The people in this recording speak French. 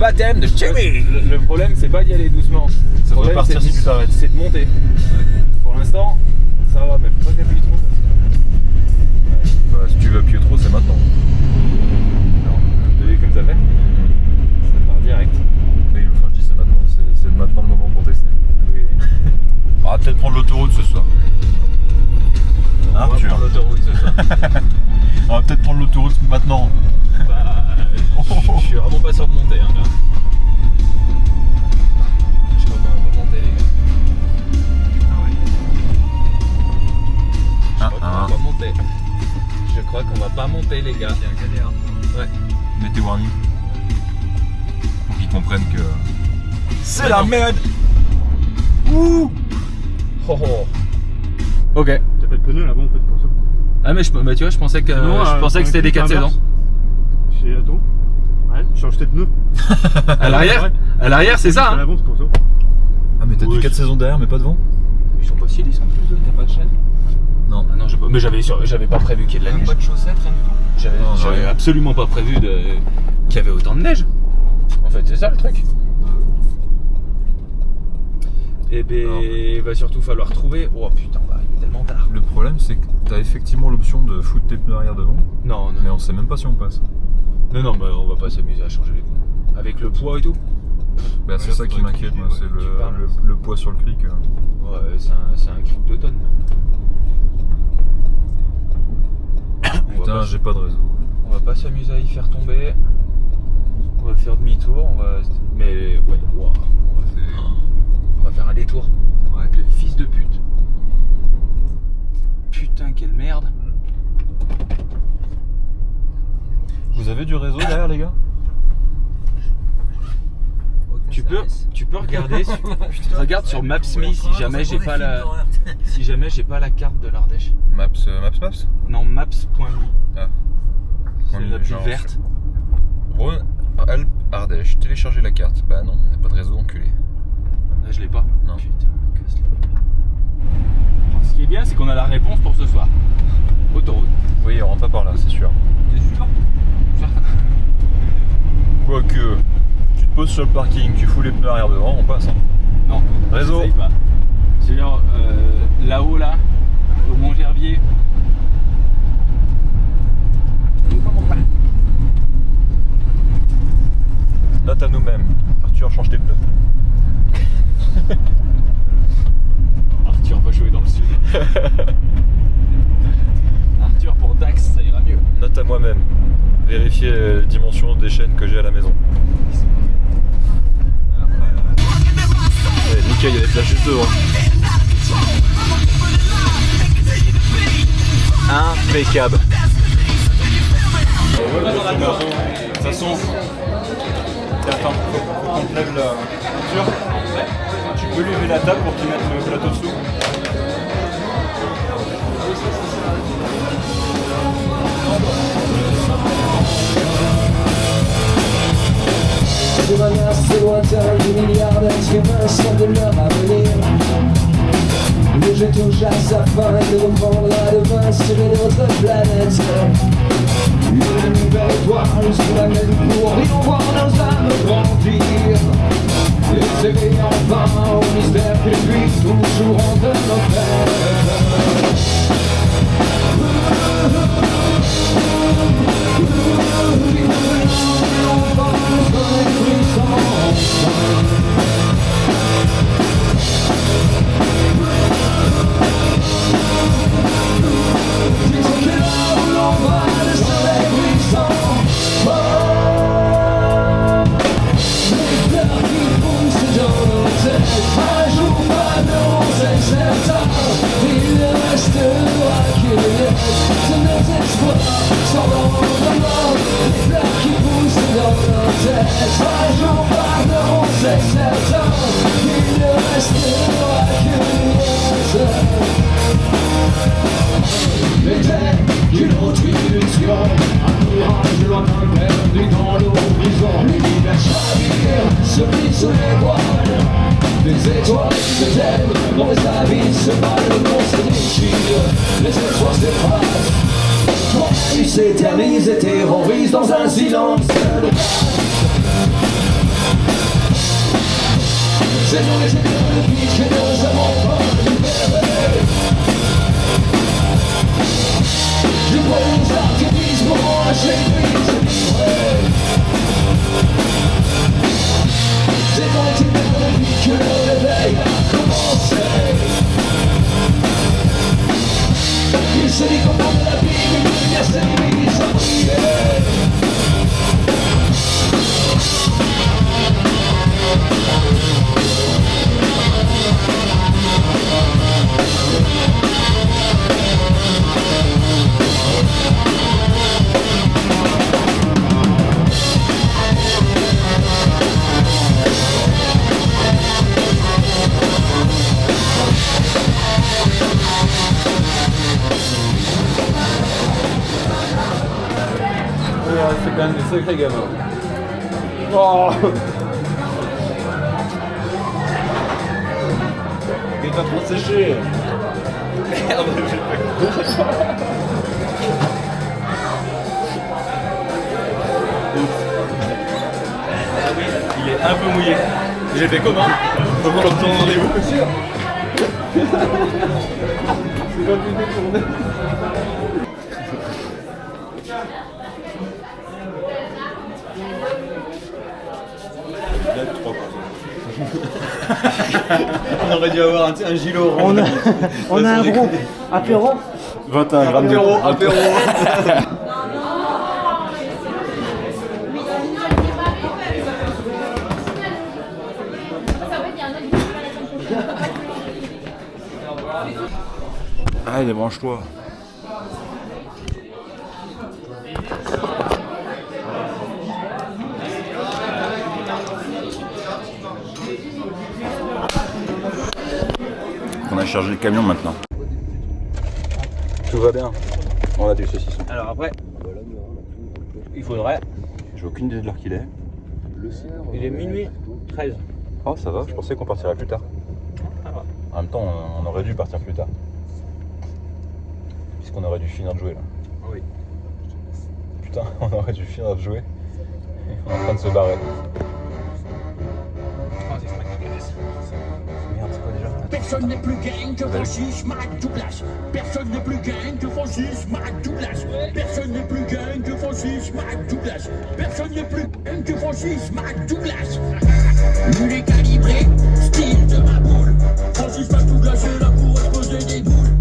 baptême de Jimmy. Le problème, c'est pas d'y aller doucement. Ça doit partir si tu t'arrêtes. C'est de monter. Ouais. Pour l'instant, ça va, mais faut pas t'appuyer trop. Bah, si tu veux appuyer trop, c'est maintenant. Non, t'as vu comme ça fait? Ça part direct. Oui, enfin je dis c'est maintenant, c'est maintenant le moment pour tester. Oui. On va peut-être prendre l'autoroute ce soir. On va Arthur. prendre l'autoroute ce soir. On va peut-être prendre l'autoroute maintenant. Bah, je suis vraiment pas sûr de monter, hein, là. Je crois qu'on va pas monter, les gars. Je crois qu'on va pas monter. Je crois qu'on va pas monter, les gars. Ouais. Mettez warning. Pour qu'ils comprennent que C'est la merde. Ouh. Oh, oh. Ok. T'as pas de pneus là-bas en fait pour ça. Ah mais tu vois, je pensais que Non, c'était des 4 saisons. C'est attends. Ouais, change tes pneus. À l'arrière, c'est ça. À Hein. l'avant, c'est pour ça. Ah mais t'as Ouais, du 4 saisons derrière mais pas devant. Ils sont pas si lisses en plus, t'as pas de chaîne. Non. Ah non, mais j'avais pas prévu qu'il y ait de la neige. Pas de chaussettes, rien du tout. Non, J'avais rien. absolument pas prévu qu'il y avait autant de neige. En fait, c'est ça le truc. Et ben, il va surtout falloir trouver. Oh putain, on va arriver tellement tard. Le problème c'est que t'as effectivement l'option de foutre tes pneus arrière devant, Non, mais on sait même pas si on passe. non, bah, on va pas s'amuser à changer les pneus. Avec le poids et tout. Bah c'est Ouais, ça qui faudrait m'inquiète, moi, que tu c'est parles. le poids sur le cric. Ouais, c'est un cric d'automne. Putain, j'ai pas de réseau. On va pas s'amuser à y faire tomber. On va faire demi-tour. Mais ouais, wow. On va faire un détour. Ouais, le fils de pute. Putain, quelle merde. Vous avez du réseau derrière les gars? Tu peux regarder regarde sur Maps.me si jamais j'ai pas la carte de l'Ardèche. Maps. Non, Maps.me. Ah. C'est la plus verte. Rhône, Alpes, Ardèche. Télécharger la carte. Bah non, on n'a pas de réseau enculé. Là, je l'ai pas. Non. Putain, casse-le. Ce qui est bien, c'est qu'on a la réponse pour ce soir. Autoroute. Oui, on rentre pas par là, c'est sûr. T'es sûr? Quoique, tu te poses sur le parking, tu fous les pneus arrière devant, on passe. Hein. Non. Réseau. J'essaye pas. C'est genre là-haut, là, au Mont-Gerbier. Note à nous-mêmes. Arthur, change tes pneus. Arthur va jouer dans le sud. Arthur pour Dax, ça ira mieux. Note à moi-même. Vérifier la dimension des chaînes que j'ai à la maison. Ouais, nickel, il y a des flashs juste devant. Impeccable. De toute façon, attends, faut qu'on te lève la Arthur. Tu peux lever la table pour qu'il mette le plateau dessous. De manière assez lointaine, des milliards d'êtres humains sont de leur avenir. Le jeu touche à sa fin et nous reprendra demain sur une autre planète. Une nouvelle étoile sous la même cour, et on voit nos âmes grandir. Et s'éveiller enfin au mystère qui puisse toujours entre nos têtes. Des étoiles qui se tèment, dans les abysses se valent, le monde se déchire, les espoirs s'effacent. Mon vie s'éternise et terrorise dans un silence de glace. C'est dans les étoiles de vie que nous avons pas libéré. Je vois les archétypes pour lâcher prise. C'est dans les étoiles de vie que le réveil a commencé. Il se dit qu'on parle de la vie, mais il y a cette mise à briller. C'est quand même des sacrés gamins. Oh. Il est pas trop séché. Merde, j'ai fait. Il est un peu mouillé. J'ai fait comment? Comme ton rendez-vous. C'est pas plus détourné. On aurait dû avoir un gilet orange. On a un gros apéro. 21 grammes de Apéro. Allez, branche-toi. On a chargé le camion maintenant. Tout va bien. On a des saucissons. Alors après, il faudrait. J'ai aucune idée de l'heure qu'il est. Il est minuit 13. Oh, ça va, je pensais qu'on partirait plus tard. En même temps, on aurait dû partir plus tard. Puisqu'on aurait dû finir de jouer là. Oui. Putain, on aurait dû finir de jouer. Et on est en train de se barrer. Merde, c'est quoi déjà? Personne n'est plus gang que Francis Mac Douglas. Personne n'est plus gang que Francis Mac Douglas. Personne n'est plus gang que Francis Mac Douglas. Personne n'est plus gang que Francis Mac Douglas. Nul est calibré, style de ma boule. Francis Mac Douglas est là pour exploser des boules.